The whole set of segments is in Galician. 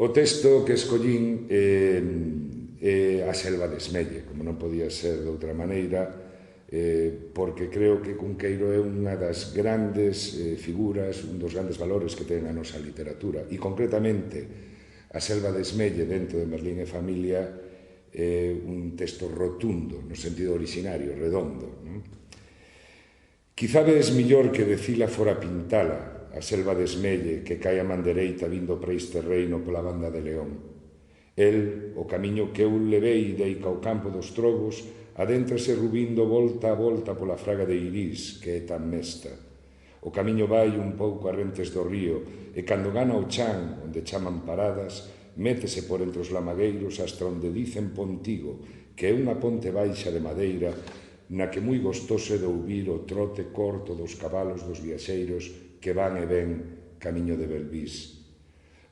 O texto que escollín é A selva de Esmelle, como non podía ser de outra maneira, porque creo que Cunqueiro é unha das grandes figuras, un dos grandes valores que ten a nosa literatura, e concretamente A selva de Esmelle dentro de Merlín e familia é un texto rotundo, no sentido originario, redondo. Quizá ves millor que decila fora pintala, a selva de Esmelle que cae a man dereita vindo para este reino pola banda de León. El, o camiño que eu levei deica ao campo dos trogos, adéntrase rubindo volta a volta pola fraga de Irís, que é tan mesta. O camiño vai un pouco a rentes do río, e cando gana o chan, onde chaman paradas, métese por entre os lamagueiros hasta onde dicen Pontigo, que é unha ponte baixa de madeira, na que moi gostoso é de ouvir o trote corto dos cabalos dos viaxeiros que van e ven camiño de Belvís.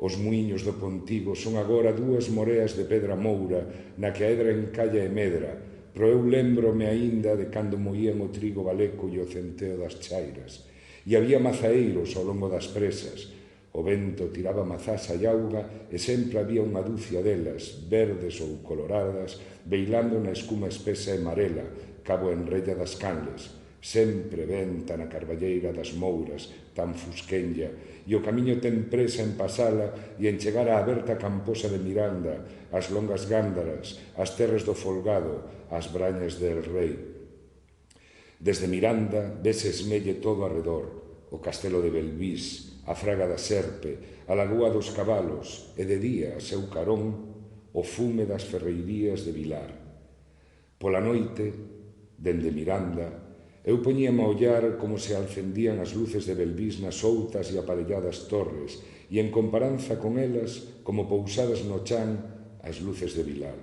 Os muiños do Pontigo son agora dúas moreas de pedra moura na que a edra encalla e medra, pero eu lembrome aínda de cando moían o trigo baleco e o centeo das chairas. E había mazaeiros ao longo das presas. O vento tiraba mazás a auga e sempre había unha dúcia delas, verdes ou coloradas, beilando na escuma espesa e marela, cabo en rella das canles. Sempre venta na carballeira das mouras, tan fusquenlla, e o camiño ten presa en pasala e en chegar á aberta camposa de Miranda, as longas gándaras, as terras do Folgado, as brañas del Rei. Desde Miranda vese Esmelle todo arredor, o castelo de Belvís, a fraga da Serpe, a lagoa dos cabalos, e de día, a seu carón, o fume das ferreirías de Vilar. Pola noite, dende Miranda, eu poñíame a ollar como se alcendían as luces de Belvís nas outas e aparelladas torres e en comparanza con elas, como pousadas no chan, as luces de Vilar.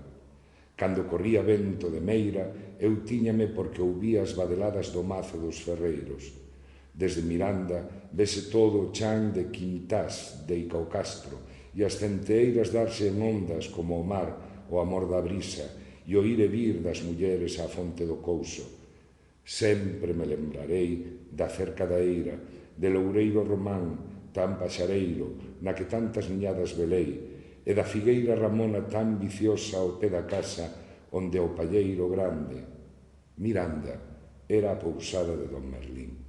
Cando corría vento de Meira, eu tíñame porque ouvía as badeladas do mazo dos ferreiros. Desde Miranda vese todo o chan de Quintás, de Icao Castro, e as centeeiras darse en ondas como o mar, o amor da brisa, e o ir e vir das mulleres á fonte do Couso. Sempre me lembrarei da cerca da eira, de Loureiro Román, tan paxareiro, na que tantas niñadas velei, e da figueira Ramona tan viciosa ao pé da casa, onde o palleiro grande, Miranda, era a pousada de Don Merlín.